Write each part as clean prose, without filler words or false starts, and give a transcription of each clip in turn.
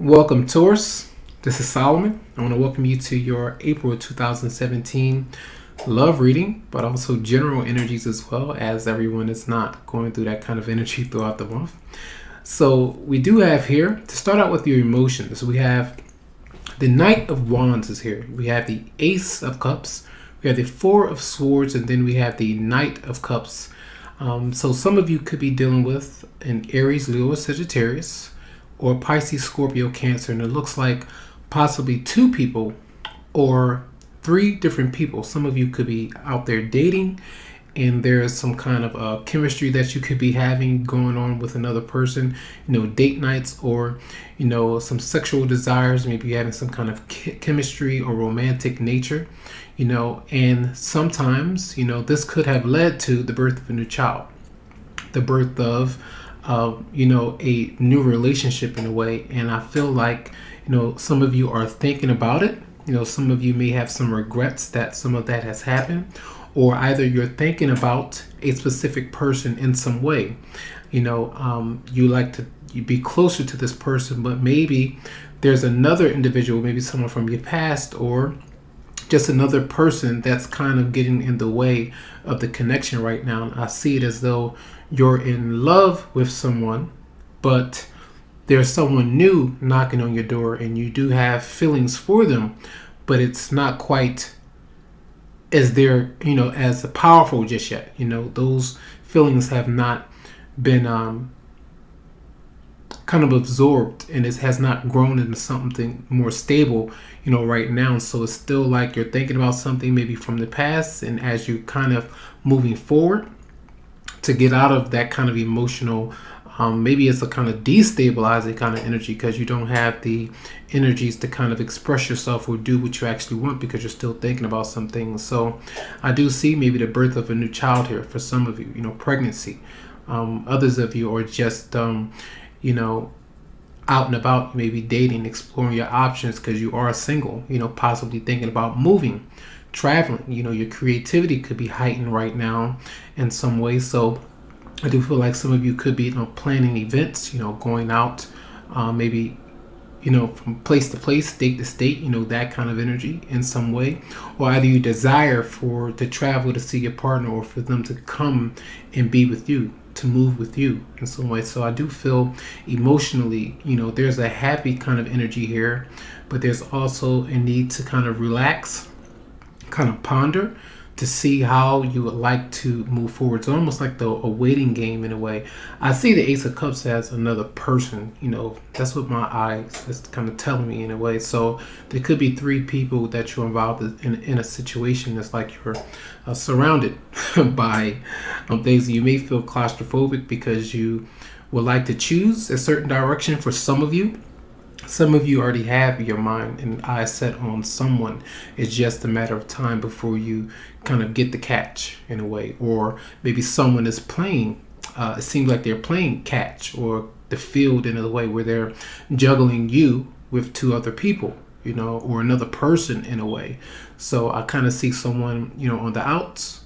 Welcome, Taurus. This is Solomon. I want to welcome you to your April 2017 love reading, but also general energies as well, as everyone is not going through that kind of energy throughout the month. So we do have here, to start out with your emotions, we have the Knight of Wands is here. We have the Ace of Cups. We have the Four of Swords, and then we have the Knight of Cups. So some of you could be dealing with an Aries, Leo, or Sagittarius, or Pisces, Scorpio, Cancer, and it looks like possibly two people or three different people. Some of you could be out there dating, and there's some kind of chemistry that you could be having going on with another person, date nights, or some sexual desires. Maybe you're having some kind of chemistry or romantic nature, and sometimes this could have led to the birth of a new child, the birth of a new relationship in a way. And I feel like some of you are thinking about it. Some of you may have some regrets that some of that has happened, or either you're thinking about a specific person in some way. You like to be closer to this person, but maybe there's another individual, maybe someone from your past, or just another person that's kind of getting in the way of the connection right now. And I see it as though you're in love with someone, but there's someone new knocking on your door, and you do have feelings for them, but it's not quite as they're, as powerful just yet. Those feelings have not been kind of absorbed, and it has not grown into something more stable, right now. So it's still like you're thinking about something maybe from the past, and as you kind of moving forward to get out of that kind of emotional, maybe it's a kind of destabilizing kind of energy, because you don't have the energies to kind of express yourself or do what you actually want, because you're still thinking about some things. So I do see maybe the birth of a new child here for some of you, pregnancy. Others of you are just, out and about, maybe dating, exploring your options because you are single, possibly thinking about moving, traveling. Your creativity could be heightened right now in some way. So I do feel like some of you could be planning events, going out, maybe from place to place, state to state, that kind of energy in some way. Or either you desire to travel to see your partner, or for them to come and be with you, to move with you in some way. So I do feel emotionally, there's a happy kind of energy here, but there's also a need to kind of relax, kind of ponder, to see how you would like to move forward. It's almost like a waiting game in a way. I see the Ace of Cups as another person, that's what my eyes is kind of telling me in a way. So there could be three people that you're involved in a situation that's like you're surrounded by things. You may feel claustrophobic because you would like to choose a certain direction. For some of you, already have your mind and eyes set on someone. It's just a matter of time before you kind of get the catch in a way. Or maybe someone is playing, it seems like they're playing catch, or the field in a way where they're juggling you with two other people, or another person in a way. So I kind of see someone, on the outs,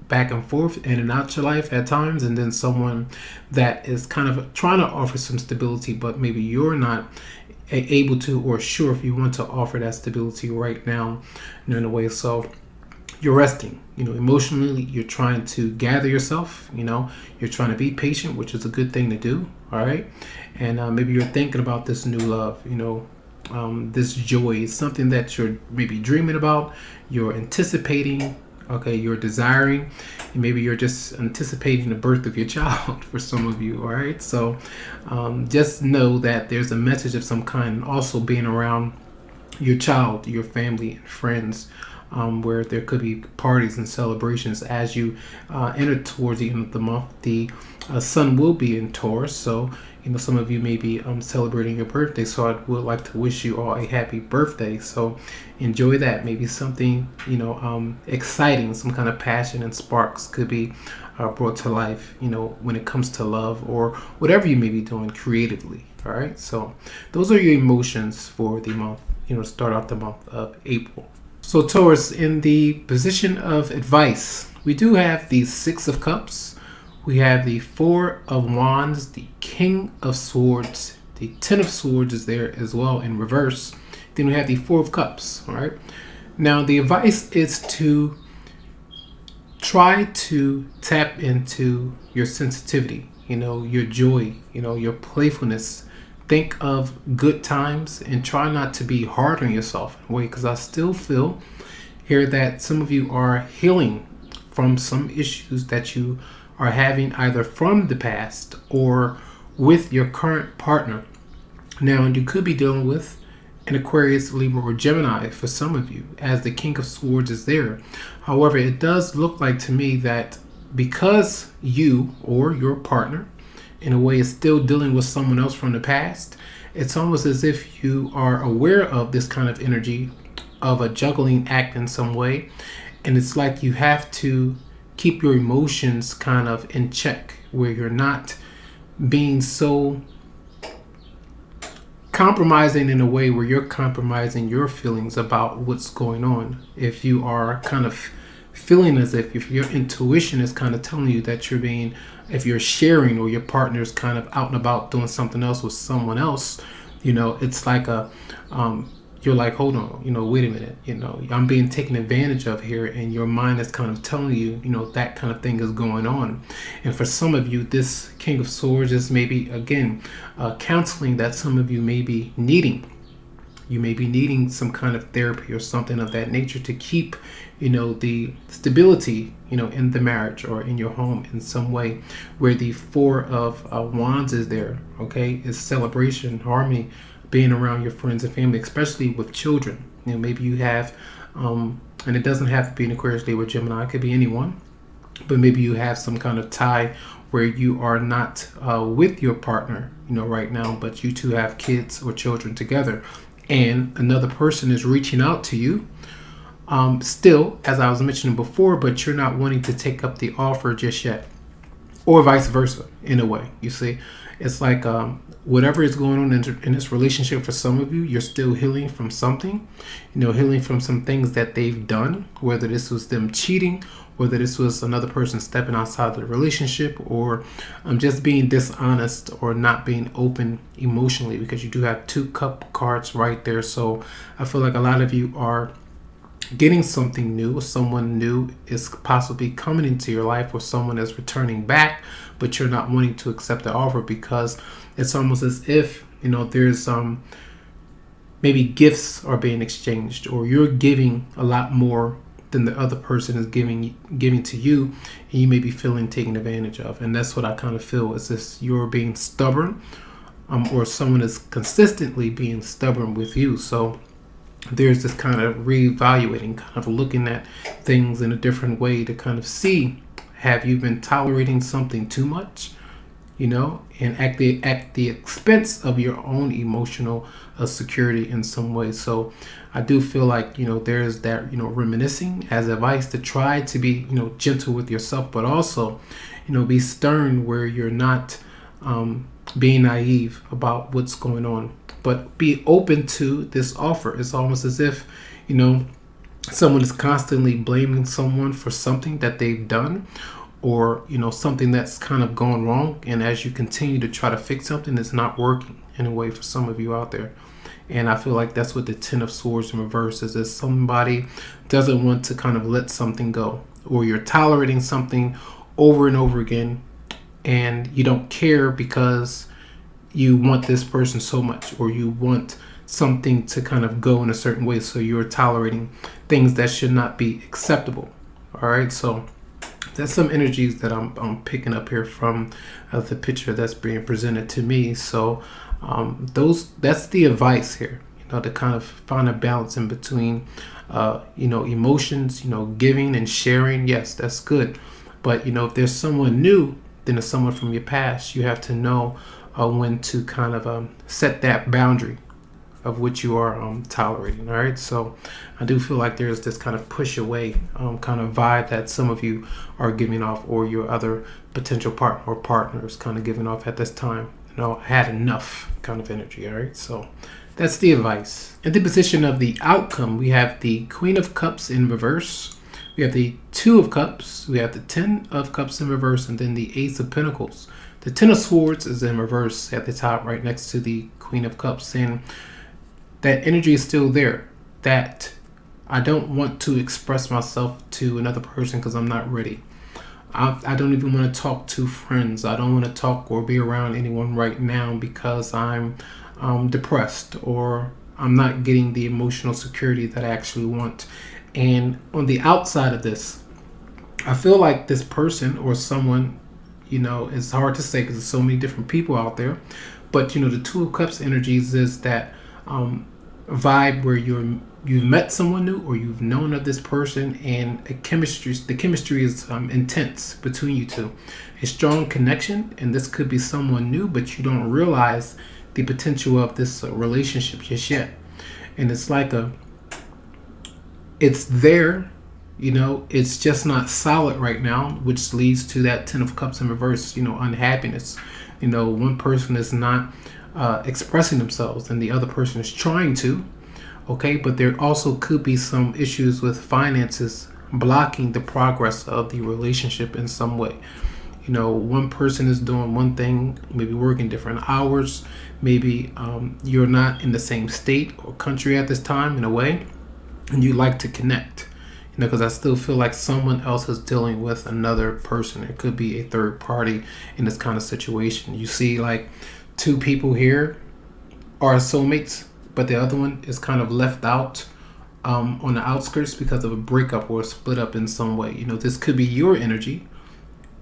back and forth, in and out your life at times, and then someone that is kind of trying to offer some stability, but maybe you're not able to or sure if you want to offer that stability right now, in a way. So you're resting, emotionally, you're trying to gather yourself, you're trying to be patient, which is a good thing to do. All right. And maybe you're thinking about this new love, this joy is something that you're maybe dreaming about, you're anticipating. Okay, you're desiring, and maybe you're just anticipating the birth of your child for some of you. All right, so just know that there's a message of some kind, and also being around your child, your family, and friends, where there could be parties and celebrations as you enter towards the end of the month. The sun will be in Taurus, so some of you may be celebrating your birthday, so I would like to wish you all a happy birthday. So enjoy that. Maybe something exciting, some kind of passion and sparks could be brought to life, when it comes to love or whatever you may be doing creatively. All right, so those are your emotions for the month, to start out the month of April. So Taurus, in the position of advice, we do have the Six of Cups, we have the Four of Wands, the King of Swords, The Ten of Swords is there as well in reverse. Then we have the Four of Cups. All right. Now the advice is to try to tap into your sensitivity, your joy, your playfulness. Think of good times and try not to be hard on yourself in a way, because I still feel here that some of you are healing from some issues that you are having either from the past or with your current partner. Now, you could be dealing with an Aquarius, Libra, or Gemini for some of you, as the King of Swords is there. However, it does look like to me that because you or your partner in a way is still dealing with someone else from the past, it's almost as if you are aware of this kind of energy of a juggling act in some way, and it's like you have to keep your emotions kind of in check, where you're not being so compromising in a way where you're compromising your feelings about what's going on. If you are kind of feeling as if your intuition is kind of telling you that you're being, if you're sharing or your partner's kind of out and about doing something else with someone else, it's like you're like, hold on, wait a minute, I'm being taken advantage of here, and your mind is kind of telling you, that kind of thing is going on. And for some of you, this King of Swords is maybe, again, counseling that some of you may be needing. You may be needing some kind of therapy or something of that nature to keep, the stability, in the marriage or in your home in some way, where the Four of Wands is there, okay? It's celebration, harmony, being around your friends and family, especially with children. Maybe you have, and it doesn't have to be an Aquarius, Libra, Gemini, it could be anyone, but maybe you have some kind of tie where you are not with your partner, right now, but you two have kids or children together, and another person is reaching out to you, still, as I was mentioning before, but you're not wanting to take up the offer just yet, or vice versa, in a way. You see, it's like whatever is going on in this relationship, for some of you, you're still healing from something, healing from some things that they've done, whether this was them cheating, whether this was another person stepping outside of the relationship, or just being dishonest or not being open emotionally, because you do have two cup cards right there. So I feel like a lot of you are getting something new, or someone new is possibly coming into your life, or someone is returning back, but you're not wanting to accept the offer because it's almost as if, there's maybe gifts are being exchanged, or you're giving a lot more than the other person is giving to you, and you may be feeling taken advantage of. And that's what I kind of feel, is this you're being stubborn, or someone is consistently being stubborn with you. So there's this kind of reevaluating, kind of looking at things in a different way to kind of see, have you been tolerating something too much, and at the expense of your own emotional security in some way. So I do feel like, there's that, reminiscing as advice to try to be, gentle with yourself, but also, be stern where you're not being naive about what's going on, but be open to this offer. It's almost as if, someone is constantly blaming someone for something that they've done, or something that's kind of gone wrong, and as you continue to try to fix something, it's not working in a way for some of you out there. And I feel like that's what the Ten of Swords in reverse is somebody doesn't want to kind of let something go, or you're tolerating something over and over again, and you don't care because you want this person so much, or you want something to kind of go in a certain way, so you're tolerating things that should not be acceptable. All right, so that's some energies that I'm picking up here from the picture that's being presented to me. So that's the advice here, to kind of find a balance in between, emotions, giving and sharing. Yes, that's good. But, if there's someone new, then it's someone from your past. You have to know when to kind of set that boundary of what you are tolerating. All right, so I do feel like there's this kind of push away kind of vibe that some of you are giving off, or your other potential partner or partners kind of giving off at this time. Had enough kind of energy. All right, so that's the advice. In the position of the outcome, we have the Queen of Cups in reverse, We have the Two of Cups, we have the Ten of Cups in reverse, and then the Ace of Pentacles. The Ten of Swords is in reverse at the top, right next to the Queen of Cups, and that energy is still there. That I don't want to express myself to another person because I'm not ready. I don't even want to talk to friends. I don't want to talk or be around anyone right now because I'm depressed, or I'm not getting the emotional security that I actually want. And on the outside of this, I feel like this person or someone, it's hard to say because there's so many different people out there. But, the Two of Cups energies is that vibe where you've met someone new, or you've known of this person, and the chemistry is intense between you two. A strong connection, and this could be someone new, but you don't realize the potential of this relationship just yet. And it's like it's there, it's just not solid right now, which leads to that Ten of Cups in reverse, unhappiness. One person is not expressing themselves and the other person is trying to, okay, but there also could be some issues with finances blocking the progress of the relationship in some way. One person is doing one thing, maybe working different hours, maybe you're not in the same state or country at this time in a way, and you like to connect, because I still feel like someone else is dealing with another person. It could be a third party in this kind of situation. You see like two people here are soulmates, but the other one is kind of left out on the outskirts because of a breakup or a split up in some way. This could be your energy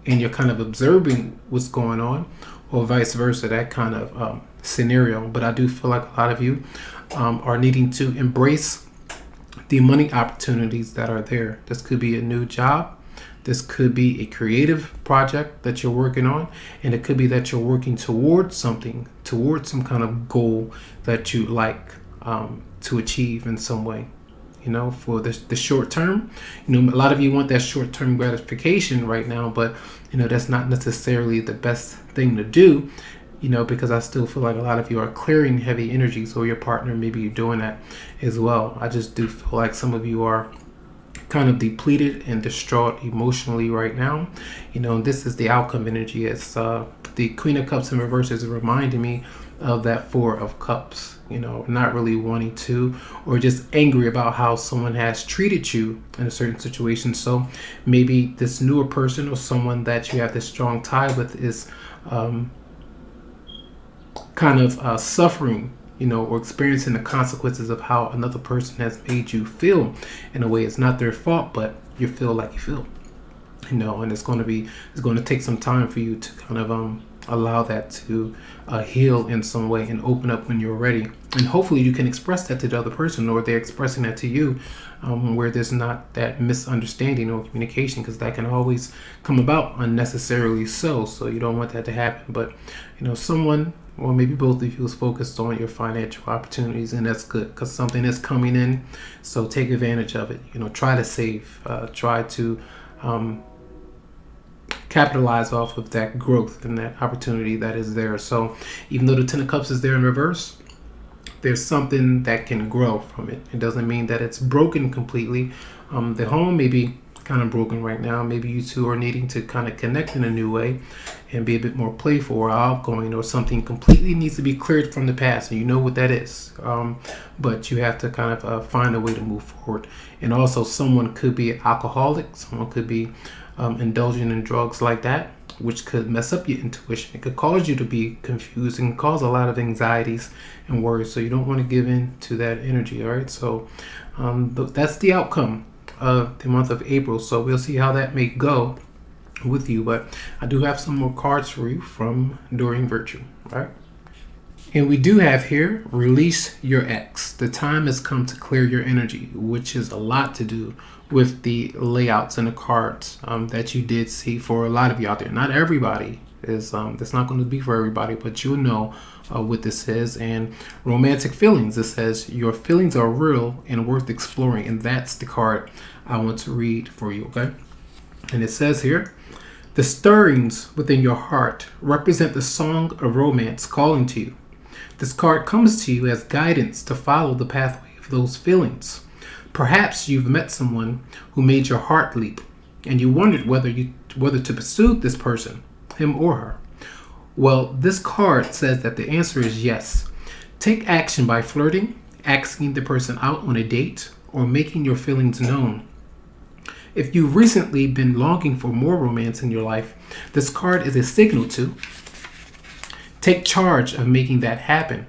and you're kind of observing what's going on, or vice versa, that kind of scenario. But I do feel like a lot of you are needing to embrace the money opportunities that are there. This could be a new job. This could be a creative project that you're working on, and it could be that you're working towards something, towards some kind of goal that you like to achieve in some way. For the short term, a lot of you want that short term gratification right now, but that's not necessarily the best thing to do, because I still feel like a lot of you are clearing heavy energies, or your partner maybe doing that as well. I just do feel like some of you are kind of depleted and distraught emotionally right now. This is the outcome energy. It's the Queen of Cups in reverse is reminding me of that Four of Cups. Not really wanting to, or just angry about how someone has treated you in a certain situation. So maybe this newer person or someone that you have this strong tie with is kind of suffering, or experiencing the consequences of how another person has made you feel in a way. It's not their fault, but you feel like you feel, and it's going to take some time for you to kind of allow that to heal in some way and open up when you're ready. And hopefully you can express that to the other person, or they're expressing that to you, where there's not that misunderstanding or communication, because that can always come about unnecessarily. So you don't want that to happen. But someone, or maybe both of you, is focused on your financial opportunities, and that's good, because something is coming in. So take advantage of it. Try to save, try to capitalize off of that growth and that opportunity that is there. So even though the Ten of Cups is there in reverse, there's something that can grow from it. It doesn't mean that it's broken completely. The home may be kind of broken right now. Maybe you two are needing to kind of connect in a new way and be a bit more playful or outgoing, or something completely needs to be cleared from the past, and you know what that is. But you have to kind of find a way to move forward. And also, someone could be an alcoholic. Someone could be indulging in drugs like that, which could mess up your intuition. It could cause you to be confused and cause a lot of anxieties and worries. So you don't want to give in to that energy. All right. So that's the outcome of the month of April. So we'll see how that may go with you. But I do have some more cards for you from During Virtue. All right. And we do have here, release your ex. The time has come to clear your energy, which is a lot to do with the layouts and the cards that you did see for a lot of you out there. Not everybody is, that's not going to be for everybody, but you'll know what this is. And romantic feelings, it says your feelings are real and worth exploring. And that's the card I want to read for you, okay? And it says here, the stirrings within your heart represent the song of romance calling to you. This card comes to you as guidance to follow the pathway of those feelings. Perhaps you've met someone who made your heart leap, and you wondered whether to pursue this person, him or her. Well, this card says that the answer is yes. Take action by flirting, asking the person out on a date, or making your feelings known. If you've recently been longing for more romance in your life, this card is a signal to take charge of making that happen.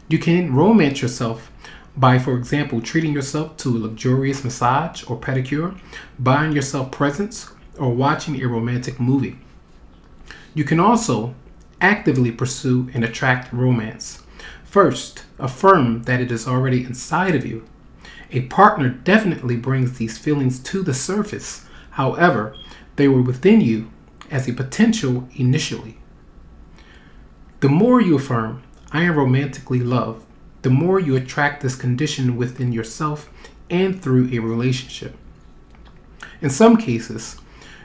You can romance yourself by, for example, treating yourself to a luxurious massage or pedicure, buying yourself presents, or watching a romantic movie. You can also actively pursue and attract romance. First, affirm that it is already inside of you. A partner definitely brings these feelings to the surface. However, they were within you as a potential initially. The more you affirm, I am romantically loved, the more you attract this condition within yourself and through a relationship. In some cases,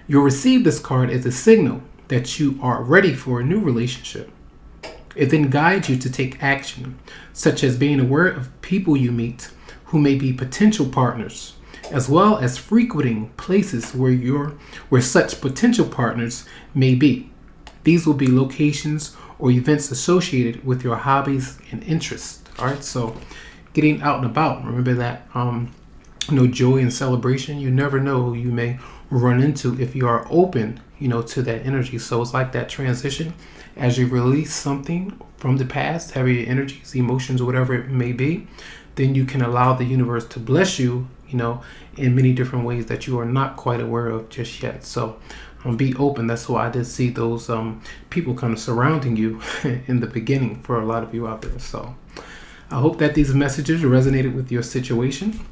you'll receive this card as a signal that you are ready for a new relationship. It then guides you to take action, such as being aware of people you meet who may be potential partners, as well as frequenting places where such potential partners may be. These will be locations or events associated with your hobbies and interests. All right, so getting out and about. Remember that joy and celebration. You never know who you may run into if you are open, to that energy. So it's like that transition as you release something from the past, heavy energies, emotions, whatever it may be. Then you can allow the universe to bless you, in many different ways that you are not quite aware of just yet. So be open. That's why I did see those people kind of surrounding you in the beginning for a lot of you out there. So I hope that these messages resonated with your situation.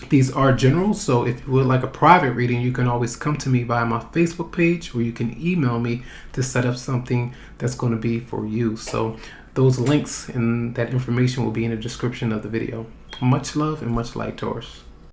These are general, so if you would like a private reading, you can always come to me via my Facebook page, or you can email me to set up something that's going to be for you. So those links and that information will be in the description of the video. Much love and much light, Taurus.